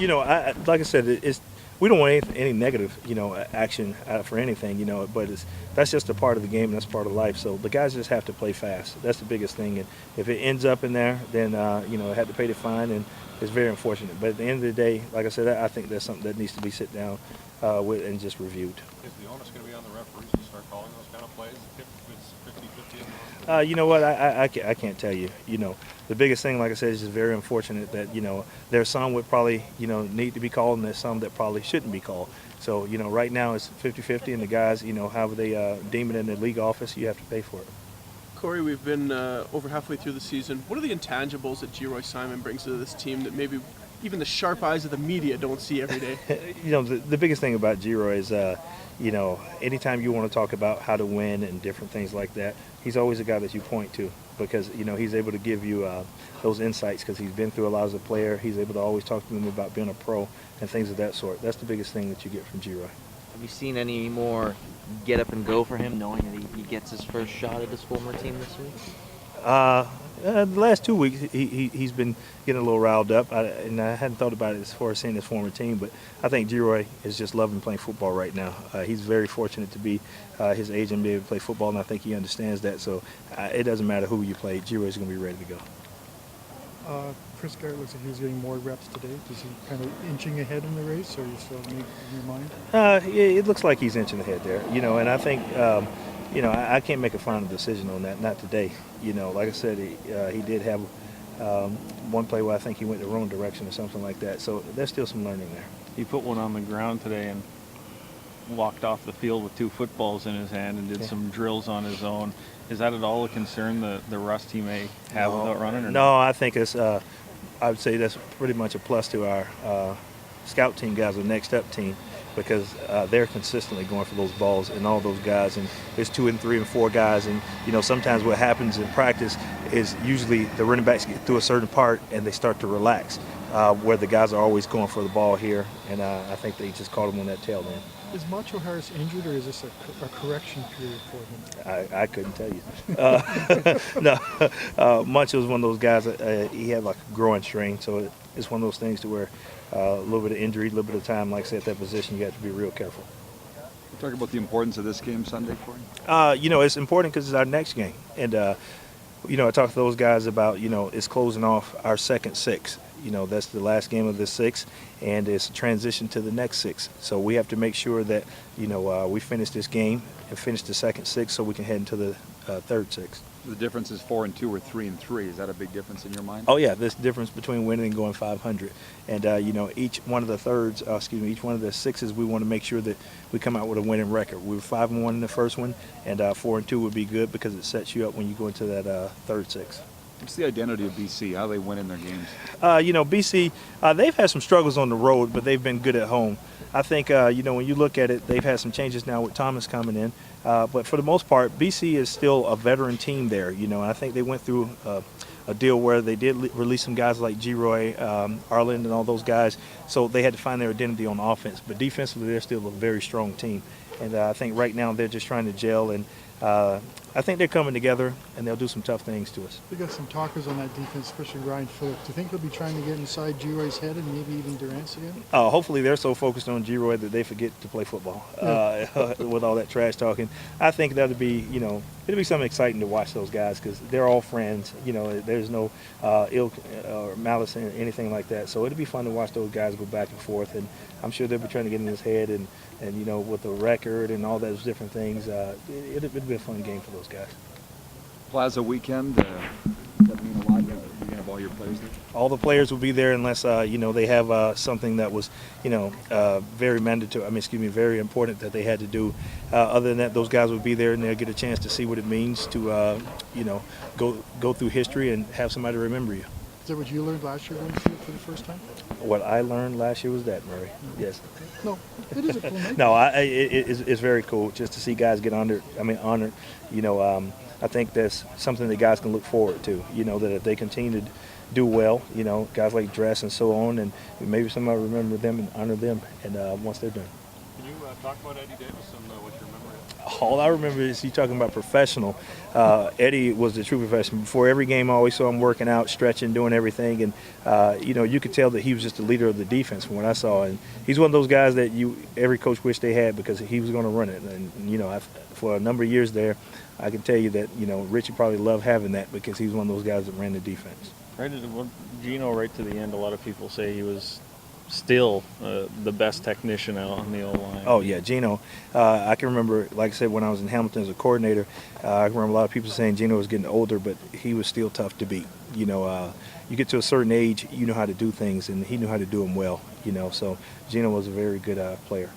Like I said, we don't want any negative, action for anything, but that's just a part of the game and that's part of life. So the guys just have to play fast. That's the biggest thing. And if it ends up in there, then, it had to pay the fine, and it's very unfortunate. But at the end of the day, like I said, I think that's something that needs to be sit down with and just reviewed. Is the onus going to be on the referees to start calling those kind of plays if it's 50-50? You know what? I can't tell you. The biggest thing, like I said, is just very unfortunate that, there's some would probably, need to be called, and there's some that probably shouldn't be called. So, right now it's 50-50, and the guys, however they deem it in the league office, you have to pay for it. Corey, we've been over halfway through the season. What are the intangibles that Geroy Simon brings to this team that maybe even the sharp eyes of the media don't see every day? The biggest thing about Geroy is, anytime you want to talk about how to win and different things like that, he's always a guy that you point to because, he's able to give you those insights because he's been through a lot as a player. He's able to always talk to them about being a pro and things of that sort. That's the biggest thing that you get from Geroy. Have you seen any more get up and go for him, knowing that he gets his first shot at his former team this week? The last 2 weeks, he's been getting a little riled up, and I hadn't thought about it as far as seeing his former team, but I think Geroy is just loving playing football right now. He's very fortunate to be his age and be able to play football, and I think he understands that, so it doesn't matter who you play. Geroy's going to be ready to go. Chris Garrett looks like he was getting more reps today. Is he kind of inching ahead in the race, or are you still making your mind? It looks like he's inching ahead there, and I think, I can't make a final decision on that, not today. Like I said, he did have one play where I think he went the wrong direction or something like that, so there's still some learning there. He put one on the ground today and walked off the field with 2 footballs in his hand and did some drills on his own. Is that at all a concern, the rust he may have without running? Or no, I think it's. I would say that's pretty much a plus to our scout team guys, the next up team, because they're consistently going for those balls and all those guys. And there's 2 and 3 and 4 guys, and sometimes what happens in practice is usually the running backs get through a certain part and they start to relax, where the guys are always going for the ball here, and I think they just caught him on that tail end. Is Macho Harris injured, or is this a correction period for him? I couldn't tell you. No, Macho was one of those guys that he had like a growing strain, so it's one of those things to where a little bit of injury, a little bit of time, like I said, at that position, you have to be real careful. Talk about the importance of this game Sunday, Corey. It's important because it's our next game, and I talked to those guys about it's closing off our second 6. That's the last game of the 6, and it's a transition to the next 6. So we have to make sure that we finish this game and finish the second 6 so we can head into the third 6. The difference is 4 and 2 or 3 and 3. Is that a big difference in your mind? Oh yeah, there's a difference between winning and going 500. And each one of the thirds, each one of the 6s, we want to make sure that we come out with a winning record. We were 5-1 in the first one, and 4 and 2 would be good because it sets you up when you go into that third 6. What's the identity of BC? How they win in their games? BC, they've had some struggles on the road, but they've been good at home. I think, when you look at it, they've had some changes now with Thomas coming in. But for the most part, BC is still a veteran team there. And I think they went through a deal where they did release some guys like Geroy, Arlen, and all those guys. So they had to find their identity on offense. But defensively, they're still a very strong team. And I think right now they're just trying to gel, and I think they're coming together, and they'll do some tough things to us. We got some talkers on that defense, especially Ryan Phillips. Do you think he'll be trying to get inside Geroy's head and maybe even Durant's again? Hopefully they're so focused on Geroy that they forget to play football with all that trash talking. I think that'll be, it'll be something exciting to watch those guys because they're all friends. There's no ill or malice or anything like that. So it'll be fun to watch those guys go back and forth, and I'm sure they'll be trying to get in his head and with the record and all those different things, it'll be a fun game for those guys. Plaza weekend, does that mean a lot? You're going to have all your players there? All the players will be there unless, they have something that was, very mandatory, very important that they had to do. Other than that, those guys will be there and they'll get a chance to see what it means to, go through history and have somebody remember you. Is that what you learned last year when you see it for the first time? What I learned last year was that, Murray. Yes. No, it is a cool night. No, it's very cool just to see guys get honored. I think that's something that guys can look forward to, that if they continue to do well, guys like Dress and so on, and maybe somebody remember them and honor them and once they're done. Can you talk about Eddie Davis and what you remember? all I remember is you talking about professional. Eddie was the true professional. Before every game, I always saw him working out, stretching, doing everything, and you could tell that he was just the leader of the defense from what I saw. And he's one of those guys that every coach wished they had because he was going to run it. And for a number of years there, I can tell you that Richie probably loved having that because he was one of those guys that ran the defense. Right at Gino, right to the end, a lot of people say he was still the best technician out on the O-line. Oh, yeah, Gino. I can remember, like I said, when I was in Hamilton as a coordinator, I remember a lot of people saying Gino was getting older, but he was still tough to beat. You get to a certain age, you know how to do things, and he knew how to do them well. So Gino was a very good player.